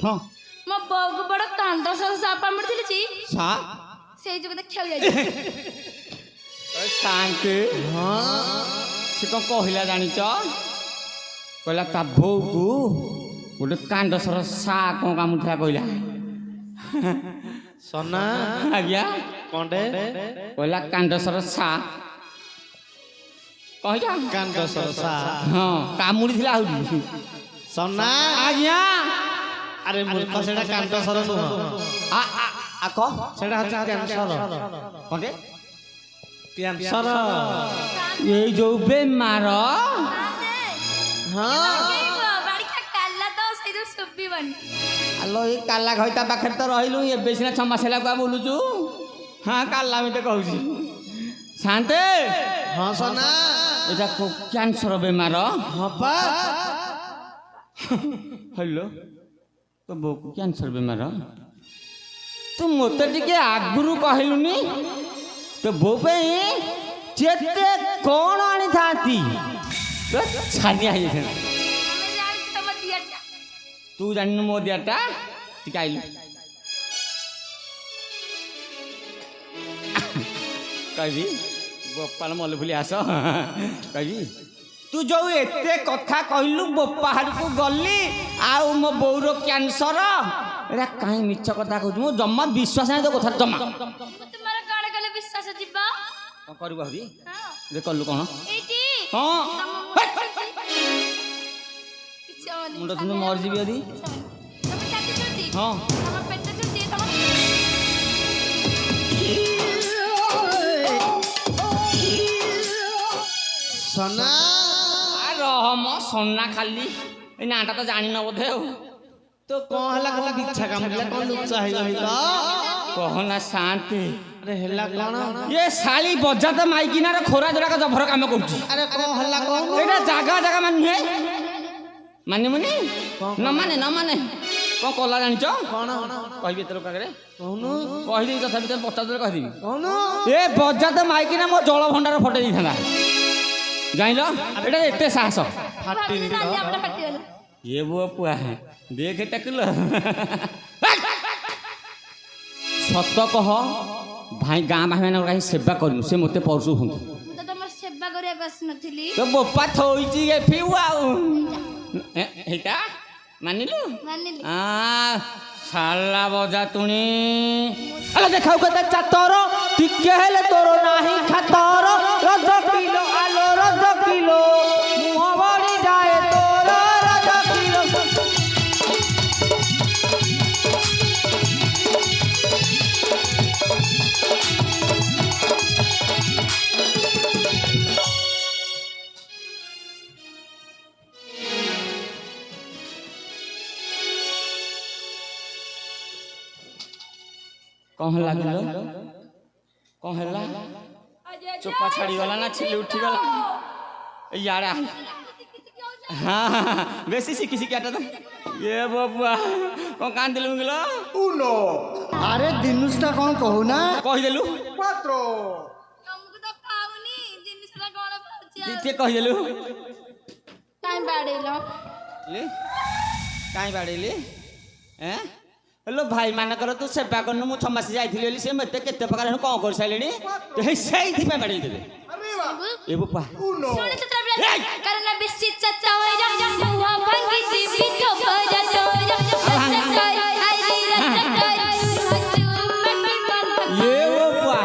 हाँ मो बग बड़ कांद सापा मरथिले छी सा सेई जगह खेल जाई शांत हाँ से कौन कहला जानी कहला ता बो को गोटे कांडसर सा कौन काम उठा कहला सोना आज्ञा कौनटे कहला कांडसर सा कहला कांडसर सा हाँ कामुड़ी थिला आउरी सोना आज्ञा अरे मूर्ख सेटा कांडसर नुह आ आ आ को सेटा हচ্ছে ক্যান্সার कोंटे ক্যান্সার ये जो बेमार हाँ बाड़ी का काला तो सेई जो सुब्बी बन आलो ये काला घइता पाखर तो रहिलु ये बेसिना 6 मास हेला का बोलुचु हाँ काला में तो कहूची शांते हाँ सोना एटा को कैंसर बेमार हाँ पा हेलो तो बो को कैंसर बेमार तू मते टिके आगुरु कहलुनी तो बो पे चेते कौन आनी थाती तो छानिया है हमें जान तो मत दिया तू जान मो दियाटा टिके आइलु कही गोपाल मल भूली आस कही तू जो एते कथा कहलु बोपाहाड़ को गली आउ मो बौर कैंसर एरा काई मिछ कथा कहू मो जम्मा विश्वास नहीं तो कथा जम्मा तुम्हारा गाड़ गले विश्वास जीवा कौन करबो हबी हां ଦେ କଲୁ କ'ଣ ଏଇଠି ହଁ କିଛି ହବନି ମୁଣ୍ଡ ତୁଣ୍ଡ ମରିଯିବି ଯଦି ତମ ଛାତି ଚୁଟି ହଁ ତମ ପେଟ ଚୁଟି ତମ ସନା ରହ ମ ସନା ଖାଲି ଏଇ ନାଁଟା ତ ଜାଣିନ ବୋଧେ ଆଉ ତ କଣ ହେଲା କଣ ବିଛା କାମୁଡ଼ିଲା କଣ ଲୁଚା ହେଇଗଲି ତ କହନା ଶାନ୍ତି ଆରେ ହେଲା କଣ ଏ ଶାଳି ବଜାତ ମାଇକିନାର ଖୋରା ଯୋଡ଼ାକ ଜଭର କାମ କରୁଛି ଆରେ କଣ ହେଲା କଣ ଏଇଟା ଜାଗା ଜାଗା ମାନେ ନୁହେଁ ମାନିମୁନି ନ ମାନେ କ'ଣ କଲା ଜାଣିଛ କଣ କହିବି ଏତେ ଲୋକ ଆଗରେ କହୁନୁ କହିଦେବି ତଥାପି ତମେ ପଚାରିଦେଲେ କହିଦେବି କହୁନୁ ଏ ବଜାତ ମାଇକିନା ମୋ ଜଳ ଭଣ୍ଡାର ଫଟେଇ ଦେଇଥାନ୍ତା ଜାଣିଲ ଏଇଟା ଏତେ ସାହସ ଫାଟିନି ତ ନାଲି ଆମର ଫାଟିଗଲା ଏ ବୁଅ ପୁଆ ଦେଖ ଟାକିଲ ସତ କହ ଭାଇ ଗାଁ ଭାଇମାନଙ୍କର କାହିଁ ସେବା କରିନୁ ସେ ମୋତେ ପରଶୁ ହୁଅନ୍ତୁ ମୁଁ ତ ତମର ସେବା କରିବାକୁ ଆସିନଥିଲି ତ ବୋପା ଥୋଇଛି ଏଫିଉ ଆଉ ହେଇଟା ମାନିଲୁ ମାନିଲି ସାଲା ବଜା ତୁଣି ଆଲୋ ଦେଖାଉ କେତେ ଚାତର ଟିକେ ହେଲେ ତୋର ନାହିଁ ଖାତର ରଜ କିଲୋ ଆଲୋ ରଜ କିଲୋ ମୁହଁ ବଢି ଯାଏ ତୋର ରଜ କିଲୋ କ'ଣ ହେଲା କିଲୋ କ'ଣ ହେଲା ଚୋପା ଛାଡ଼ିଗଲା ନା ଛିଲି ଉଠିଗଲା ଇଆଡ଼େ ହଁ ବେଶୀ ଶିଖି ଶିଖିଆଟା ତ ଏ ବାବୁଆ କ'ଣ କାନ୍ଦିଲୁ କିଲୋ ଆରେ ଦିନୁଷଟା କଣ କହୁନା କହିଦେଲୁ ତମକୁ ତ ପାଉନି ଜିନିଷଟା କଣ ପାଉଛି ଟିକେ କହିଦେଲୁ କାଇଁ ବାଡେଇଲ କାହିଁ ବାଡ଼େଇଲି ହେଲୋ ଭାଇମାନଙ୍କର ତୁ ସେବା କରୁନୁ ମୁଁ 6 ମାସ ଯାଇଥିଲି ବୋଲି ସେ ମୋତେ କେତେ ପ୍ରକାର କ'ଣ କରିସାରିଲେଣି ସେଇଥିପାଇଁ ବାଡ଼େଇ ଦେଲେ ଏ ବୋପା ଶୁଣିଛ ତ କାରଣ ବେଶୀ ଚାଚା ମୁହ ଭାଙ୍ଗିଛି ପିଠ ଭରା ଏ ବୋପା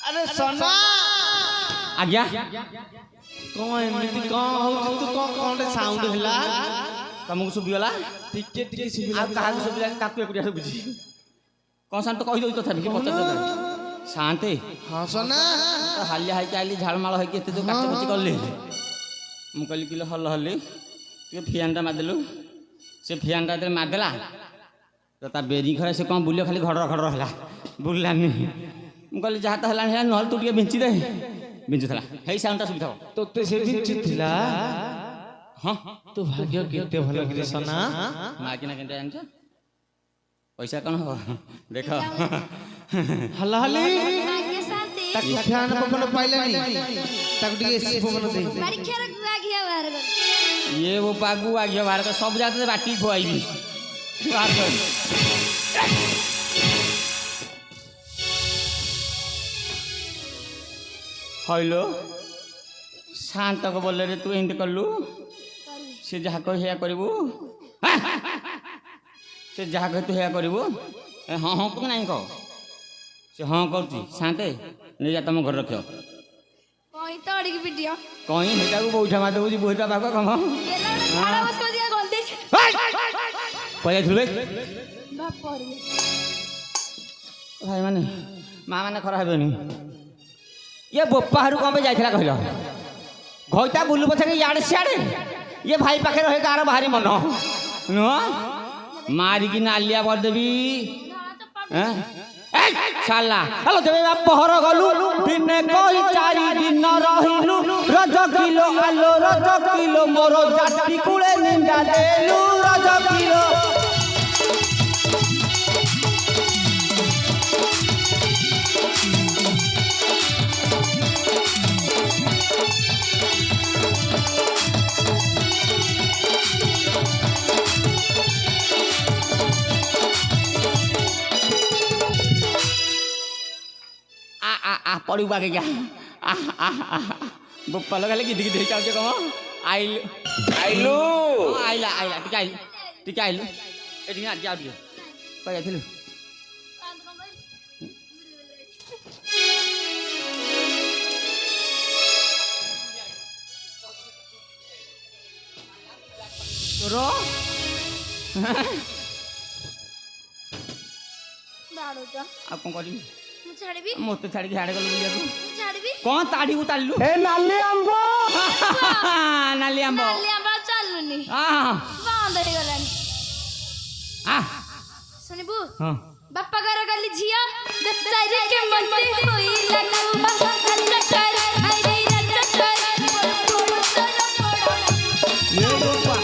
ଆରେ ସନା ଆଜ୍ଞା କଣ ଏମିତି କଣ ହଉଛି ତୁ କଣ କଣଟେ ସାଉଣ୍ଡ ହେଲା ତମକୁ ଶୁଭିଗଲା ଟିକେ ଟିକେ ଶୁଭିଲା ଆଉ କାହାକୁ ଶୁଭିଲାନି ତାକୁ ଏକୁଟିଆ ଶୁଭୁଛି କ'ଣ ଶାନ୍ତ କହିଦେଉଛି ତଥାପି କି ପଚାରିଦେଲେ ଶାନ୍ତେ ହଁ ସନା ହାଲିଆ ହେଇକି ଆଇଲି ଝାଳମାଳ ହେଇକି ଏତେ ଯେଉଁ କାଚକୁଚି କଲି ମୁଁ କହିଲି କିଲୋ ହଲ ହଲି ଟିକେ ଫିଆନଟା ମାରିଦେଲୁ ସେ ଫିଆନଟା ଯେତେବେଳେ ମାରିଦେଲା ତ ତା ବେରି ଘରେ ସେ କ'ଣ ବୁଲିବ ଖାଲି ଘଡ଼ର ଘଡ଼ର ହେଲା ବୁଲିଲାନି ମୁଁ କହିଲି ଯାହା ତ ହେଲାଣି ହେଲା ନହେଲେ ତୁ ଟିକେ ବିଞ୍ଚି ଦେ ବିଞ୍ଚୁଥିଲା ହେଇ ସାଉଣ୍ଡଟା ଶୁଭିଥିବ ତୋତେ ସେ ବିଞ୍ଚୁଥିଲା ହଁ ତୁ ଭାଗ୍ୟ କେତେ ଭଲ କିରେ ସନା ମାକିନା କେମିତି ଜାଣିଛ ପଇସା କ'ଣ ହବ ଦେଖ ହଲା ହଲି ଆଜ୍ଞା ଶାନ୍ତି ତାକୁ ଫ୍ୟାନ ପବନ ପାଇଲାନି ତାକୁ ଟିକେ ଏସି ପବନ ଦେଇ ମାରିକ୍ଷାର ଗୁଆ ଘିଆ ବାହାର କର ଇଏ ମୋ ପାଗୁ ଆଜ୍ଞା ବାହାର କରି ସବୁ ଯାକ ବାଟିକି ଖୁଆଇବି ବାହାର କରି ହଇଲୋ ଶାନ୍ତକ ବୋଲରେ ତୁ ଏମିତି କଲୁ ସେ ଯାହା କହି ସେୟା କରିବୁ ସେ ଯାହା କହି ତୁ ସେୟା କରିବୁ ହଁ ହଁ ତୁ ନାହିଁ କହ ସେ ହଁ କରୁଛି ଶାନ୍ତେ ନେଇଯା ତମ ଘରେ ରଖିବ କଇଁ ତ ଅଡ଼ିକି ପିଟିଅ କଇଁ ସେଇଟାକୁ ବଉଠା ମାରି ଦେଉଛି ବଉଠା ପାଖ କମ ଦେଲା ଗୋଟେ ଝାଡ଼ା ବସିବ ଦିଆ ଗନ୍ଧେଇ ପଳେଇଥିଲୁ ବାପରେ ଭାଇ ମାନେ ମା ମାନେ ଖରା ହେବେନି ଇଏ ବୋପାହାରୁ କ'ଣ ପାଇଁ ଯାଇଥିଲା କହିଲ ଘଇତା ବୁଲୁ ପଛରେ ଇଆଡ଼େ ସିଆଡ଼େ ଇଏ ଭାଇ ପାଖରେ ରହି କାହାର ଭାରି ମନ ନୁହଁ ମାରିକି ନାଲିଆ କରିଦେବି ସାଲା ହଲୋ ତେବେ ପହର ଗଲୁ ଦିନେ କହି 4 ଦିନ ରହିଲୁ ରଜ କିଲୋ ଆଲୋ ରଜ କିଲୋ ମୋର ଜାତି କୁଳେ ନିନ୍ଦା ଦେଲୁ ରଜ କିଲୋ पड़ू बागे क्या बोपा लगा गिद्दी गिद्दी जाऊँ कम आइलु आइलु आइला आइला टिके आइलु एठी आज जाऊ टिके कह जाइथिलु तोरो बाड़ो आप कौन करी ମୁଁ ଛାଡ଼ିବି ମୋତେ ଛାଡ଼ିକି ହାଡ଼େ ଗଲୁ ବୁଲିବାକୁ ମୁଁ ଛାଡ଼ିବି କ'ଣ ତାଡ଼ିକୁ ତାଡ଼ିଲୁ ଏ ନାଲି ଆମ୍ବ ନାଲି ଆମ୍ବ ନାଲି ଆମ୍ବ ଆଉ ଚାଲୁନି ହଁ ବନ୍ଦ ହେଇଗଲାଣି ଶୁଣିବୁ ହଁ ବାପା ଘର ଗଲି ଝିଅ ଚାରି କେମନ୍ତି ହୋଇଲା କୁବା ରାଜା କର ଆରେ ରାଜା କର ପୋଡ଼ ତୋର ପୋଡ଼ ये बोपा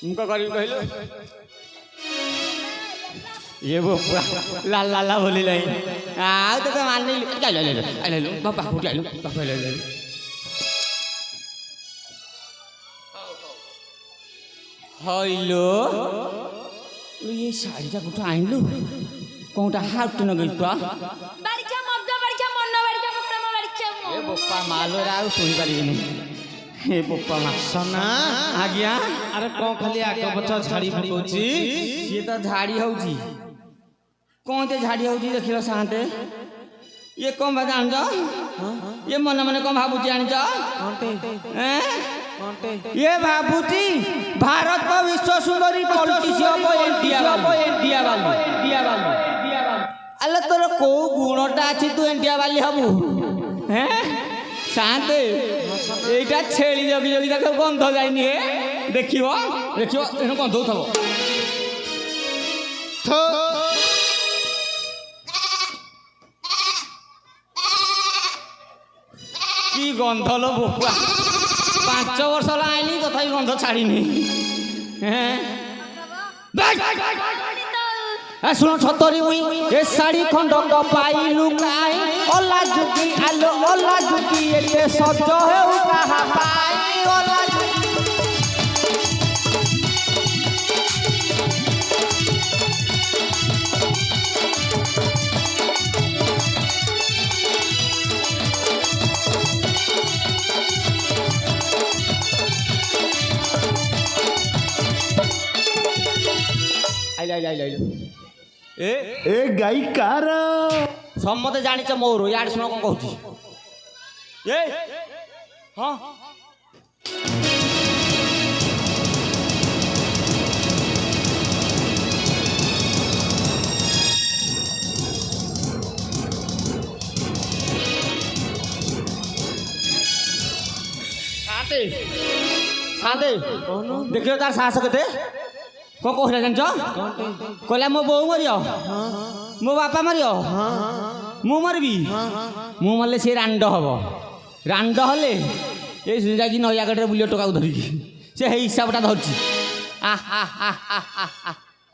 उनका करीब कहलो ये वो ला ला ला बोली नहीं तो मान नहीं ले लो पापा उठ ले लो पापा ले ले हेलो ये साड़ी जा कुछ आइलो कोटा हाथ न गई तो ବାରିକା ମଦ ବାରିକା ମନ ବାରିକା ପ୍ରେମ ବାରିକା ए बोपा मालो राव सुनी पारिबिनी हे बोपा मा ସନା आज्ञा ଆରେ କଣ ଖାଲି ଆଗ ପଛ ଝାଡି ପକଉଛି ये तो झाड़ी होउची कौन ते झाड़ी होउची देखिलो साते ये कौन बा जान जा ये मन मन कौन भाबुची आनी जा हैं ये भाबुची भारत का विश्व सुंदरी पॉलिटिशियन ऑफ इंडिया वाली अल्लाह तोर को गुणटा अछि तू इंडिया वाली हबु हैं साते एटा छेली जगी जगी तक गंध जाइनी हे देखियो देखियो एनो गंध होथबो की गंध लो बोपा 5 वर्ष लाइली तथापि गंध छाड़ीनी शुण छतरी मुई ए साड़ी खंड पाई लुकाई ओला जुगी आलो ओला जुगी एते सज हेउ कहा पाई ओला आई ए गाई कार समते जानिछ मोर यार सुन कोन कहूची ए हां साते साते देखियो तार साहस केते को कहला जानछ कहला मो बो मरियो मो बापा मरियो मु मरबी मु मरले से रांड हबो रांड हले ए जाकी नया गडरे बुलियो टका धरिकी से हे हिसाबटा धरची आ आ आ आ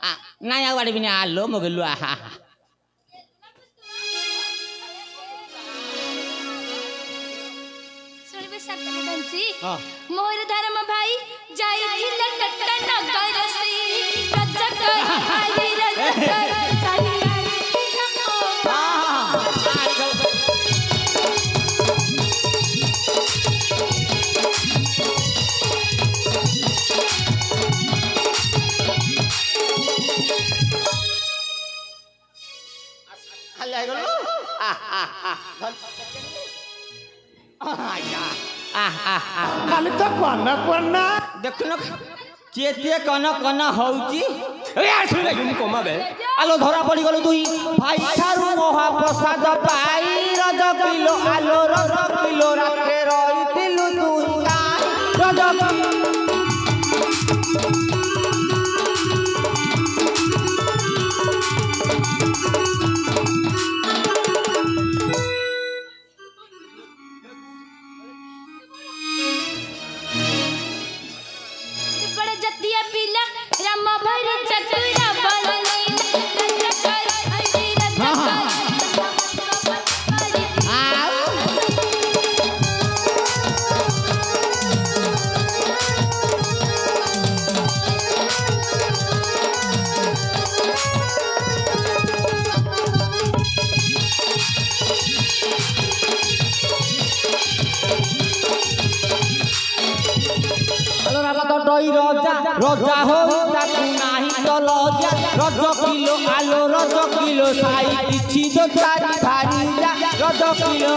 आ ना या बाड़ी बिना आलो मगलु आ आ ଶୁଣିବେ ସାତଟା ଡାନ୍ସି हां ମୋର ଧର୍ମ ଭାଇ ଯାଇଥିଲେ ଟଟ୍ଟା ନଗର ସେ ରାଜା କର ଆରେ ରାଜା କର ଚାଲି ଖାଲି ତ କନା କନା ଦେଖୁନ କେତେ କନ କନ ହଉଚି ଏ ଆସୁଲେ ମୁଁ କମାବେ ଆଲୋ ଧରା ପଡି ଗଲୁ ତୁଇ ଭାଇ ଠାରୁ ମହାପ୍ରସାଦ ପାଇ ରଜ କିଲୋ ଆଲୋ ରଜ କିଲୋ ରାତେ ରହିଥିଲୁ ତୁଇ ରଜ बड़े जतिया রই রজা রজা হই তাকু নাহি তো লজা রজ কিলো আলো রজ কিলো সাই কিছু তো তারি ভারি যা রজ কিলো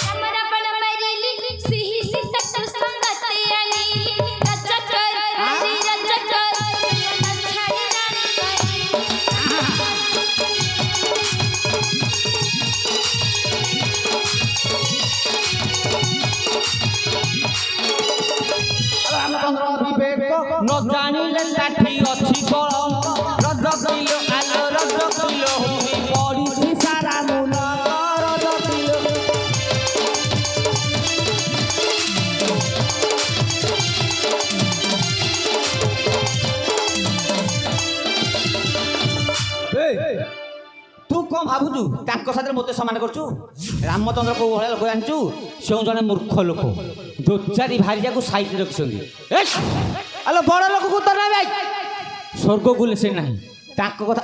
हमरा बन मरिली सिही सीता तो संगते अनिली रजकर हरी रजकर छाड़ी रानी রামচন্দ্র বিবেক ন জানিলে লাঠি অছি কলঙ্ক রজ কিলো আলো রজ কিলো হুমি পড়িছি সারা মূল রজ কিলো তু কম ভাবুଛୁ ତାଙ୍କ ସାଥିରେ ମୋତେ ସମାନ କରୁଛୁ ରାମଚନ୍ଦ୍ର କୋଉ ଭଳିଆ ଲୋକ ଜାଣିଛୁ ସେ ଜଣେ ମୂର୍ଖ ଲୋକ ଦୋଚାରି ଭାରିଯାକୁ ସାଇଡରେ ରଖିଛନ୍ତି ଆଲୋ ବଡ଼ ଲୋକକୁ ତ ନେବେ ସ୍ୱର୍ଗକୁ ସେ ନାହିଁ ତାଙ୍କ କଥା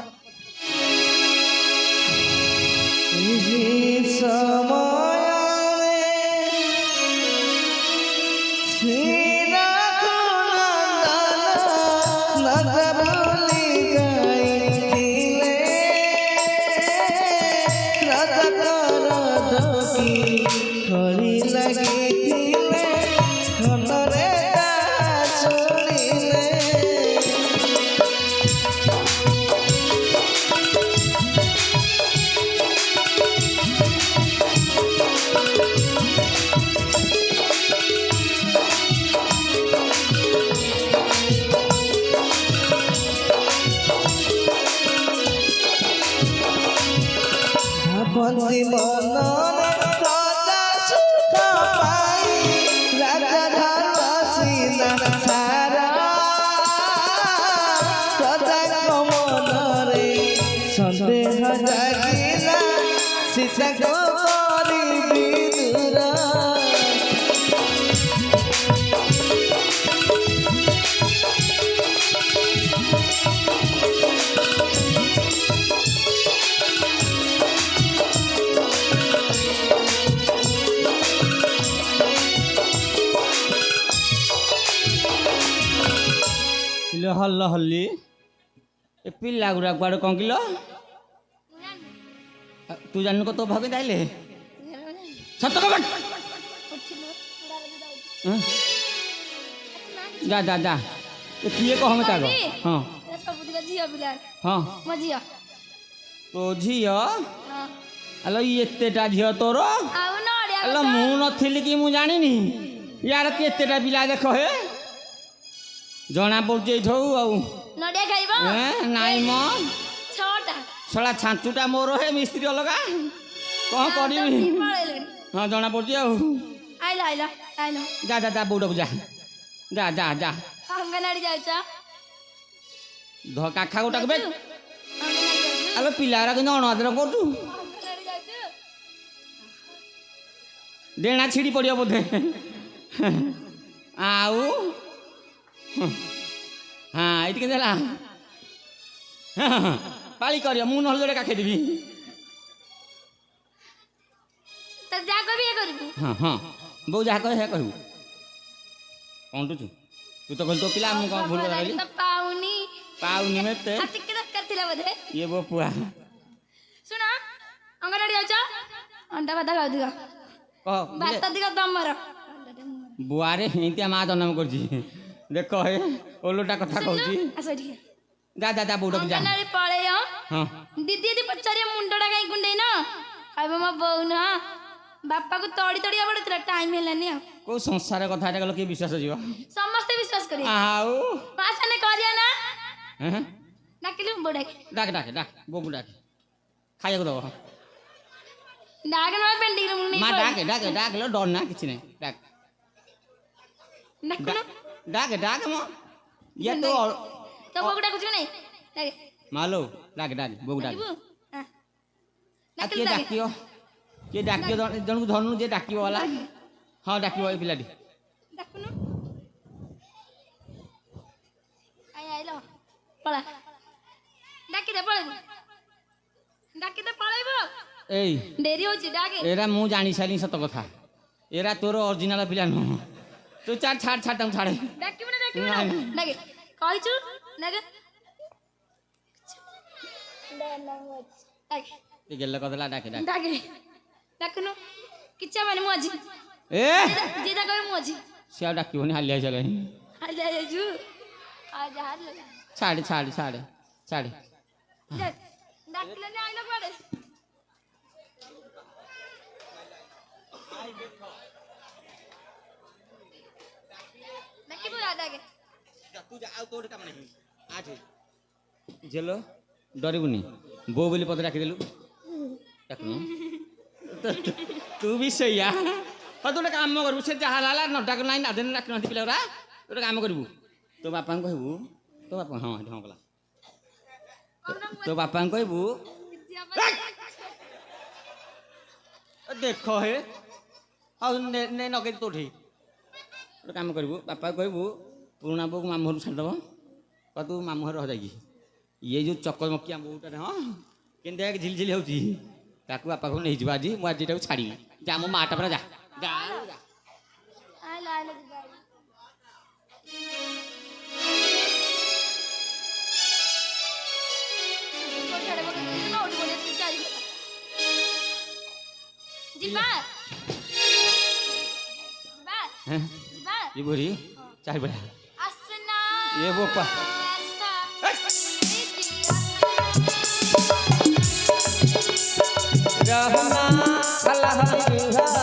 বন্দী মননে রাজা সুখ পাই রাজা ধরসিনা সারা রাজা মনরে সন্দেহ জাগিলা সীতা করিবি দূর ହଲ ହଲି ଏ ପିଲା ଗୁଡ଼ା କୁଆଡ଼େ କଣ କିଲ ତୁ ଜାଣିନୁ କତ ଭାବେ ତାଇଲେ ସତ କହ ଯା ଯା ଯା ଏ କିଏ କହ ମତେ ଆଗ ହଁ ସବୁଦିନ ଝିଅ ପିଲା ହଁ ମୋ ଝିଅ ତୋ ଝିଅ ଆଲୋ ଏତେଟା ଝିଅ ତୋର ଆଉ ନଡ଼ିଆ ଆଲୋ ମୁଁ ନଥିଲି କି ମୁଁ ଜାଣିନି ୟାର କେତେଟା ପିଲା ଦେଖ ହେ ଜଣା ପଡୁଛି ଏଇଠୁ ଆଉ ନଡ଼ିଆ ଖାଇବ ନାଇଁ ମ 6ଟା ଶଳା ଛାଞ୍ଚୁଟା ମୋର ହେ ମିସ୍ତ୍ରୀ ଅଲଗା କଣ କରିବି ହଁ ଜଣା ପଡୁଛି ଆଉ ଆଇଲ ଆଇଲ ଆଇଲ ଯା ଯା ଯା ବୋଉଟାକୁ ଯା ଯା ଯା ଯା ଅଙ୍ଗନବାଡ଼ି ଯାଉଛ କାଖା ଗୋଟାକୁ ବେ ଅଙ୍ଗନବାଡ଼ି ଯାଉଛୁ ଆଲୋ ପିଲାଗୁରା କିନ୍ତୁ ଅଣଆଦର କରୁଛୁ ଅଙ୍ଗନବାଡ଼ି ଯାଉଛୁ ଡେଣା ଛିଡ଼ି ପଡ଼ିବ ବୋଧେ ଆଉ ହଁ ଏଇଠି କେମିତି ହେଲା ପାଳି କରିବ ମୁଁ ନହେଲେ ଯୋଡ଼େ କାଖେଇଦେବି ତ ଯାହା କହିବି ଇଏ କରିବୁ ହଁ ହଁ ବୋଉ ଯାହା କହେ ସେୟା କହିବୁ କଣ୍ଟୁଛୁ ତୁ ତ କହିଲୁ ତୋ ପିଲା ମୁଁ କ'ଣ ଭୁଲ କଥା କହିଲି ତ ପାଉନି ପାଉନି ମେତେ ଆଉ ଟିକେ ଦରକାର ଥିଲା ବୋଧେ ଇଏ ବୋ ପୁଆ ଶୁଣ ଅଙ୍ଗନବାଡ଼ି ଯାଉଛ ଅଣ୍ଡା ଭାତ ଖାଉଥିବ କହ ଭାତ ଦିଗ ତମର ବୁଆରେ ଏମିତିଆ ମା ଜନ୍ମ କରିଛି ଦେଖ ହେ ଓଲଟା କଥା କହୁଛି ଆସ ଏଠିକି ଯା ଯା ଯା ବୋଉଟାକୁ ଯା ଅଙ୍ଗନବାଡ଼ି ପଳେଇ ହଁ ଦିଦି ଯଦି ପଚାରିବ ମୁଣ୍ଡଟା କାହିଁ କୁଣ୍ଡେଇ ନା କହିବ ମୋ ବୋଉ ନୁହଁ ବାପାକୁ ତଡ଼ି ତଡ଼ିଆ ପଡ଼ୁଥିଲା ଟାଇମ୍ ହେଲାନି ଆଉ କୋଉ ସଂସାର କଥା ଏଟା କଲେ କିଏ ବିଶ୍ୱାସ ଯିବ ସମସ୍ତେ ବିଶ୍ୱାସ କରିବେ ଆଉ ମା ସାନେ କରିବା ନା ହେଁ ଡାକିଲି ବୋଉ ଡାକି ଡାକେ ଡାକେ ଡାକେ ବୋଉକୁ ଡାକେ ଖାଇବାକୁ ଦବ ଡାକେ ନହେଲେ ପେଣ୍ଟିରେ ମୁଁ ମା ଡାକେ ଡାକେ ଡାକେ ଲୋ ଡର ନା କିଛି ନାହିଁ ଡାକେ ଡାକୁନ ଡାକେ ଡାକେ ମ ଇଏ ତ ତୋ ବୋଉକୁ ଡାକୁଛୁ ନାଇଁ ଡାକେ ମାଲୋ ଡାକେ ଡାକେ ବୋଉକୁ ଡାକେ ଡାକିବୁ କିଏ ଡାକିବ କିଏ ଡାକିବ ଜଣକୁ ଧରୁନୁ ଯିଏ ଡାକିବ ହେଲା ହଁ ଡାକିବ ଏଇ ପିଲାଟି ଡାକୁନୁ ଆଇ ଆଇଲ ପଳା ଡାକିଦେ ପଳେଇବୁ ଏଇ ଡେରି ହଉଛି ଡାକେ ଏରା ମୁଁ ଜାଣି ସାରିଲି ସତ କଥା ଏରା ତୋର ଅରିଜିନାଲ ପିଲା ନୁହଁ ତୁ ଛାଡ଼ ଛାଡ଼ ଛାଡ଼ ତାଙ୍କୁ ଛାଡ଼େ ଡାକିବୁ ନା ଡାକେ କହିଛୁ ଡାକେ ଏ ଗେଲ କରିଦେଲା ଡାକେ ଡାକେ ଡାକେ ଡାକୁନୁ କିଛି ମାନେ ମୁଁ ଆଜି ଏ ଯିଏ ଡାକେ ମୁଁ ଆଜି ସେ ଆଉ ଡାକିବନି ହାଲିଆ ହେଇସାରିଲାଣି ହାଲି ଯାଇଛୁ ଆଜି ହାଲି ଛାଡ଼େ ଛାଡ଼େ ଛାଡ଼େ ଛାଡ଼େ ଡାକିଲେନି ଆଇଲ କୁଆଡେ ଡାକିବୁ ଡାକେ ଝିଲ ଡରିବୁନି ବୋଉ ବୋଲି ପଦେ ଡାକିଦେଲୁ ଡାକୁନୁ ତୁ ବି ସେଇଆ ହଁ ତୁ ଗୋଟେ କାମ କରିବୁ ସେ ଯାହା ହେଲା ନ ଡାକ ନାହିଁ ନାଦେନ ଡାକିନାହାନ୍ତି ପିଲାଗୁରା ତୁ ଗୋଟେ କାମ କରିବୁ ତୋ ବାପାଙ୍କୁ କହିବୁ ତୋ ବାପା ହଁ ହଁ କଲା ତୋ ବାପାଙ୍କୁ କହିବୁ ଦେଖ ହେ ଆଉ ନଗେଇ ତୋଠି ଗୋଟେ କାମ କରିବୁ ବାପାକୁ କହିବୁ ପୁରୁଣା ବୋଉକୁ ମାମୁଁ ଘରକୁ ଛାଡ଼ିଦେବ କହ ତୁ ମାମୁଁ ଘର ରହ ଯାଇକି ଇଏ ଯେଉଁ ଚକମକିଆ ବୋଉଟାରେ ହଁ କେମିତି ଝିଲି ଝିଲି ହେଉଛି ତାକୁ ବାପାକୁ ନେଇଯିବ ଆଜି ମୁଁ ଆଜି ଏଟାକୁ ଛାଡ଼ିବି ଯା ମୋ ମାଆଟା ପୁରା ଯା ଯା ଯା ଆଇଲ ଆଇଲ ଯିବା ଯିବା ଯିବା ଯିବୁରି ଚାରି ବଢ଼ିଆ ଆସନା ଏ ବୋପା रहना अल्लाह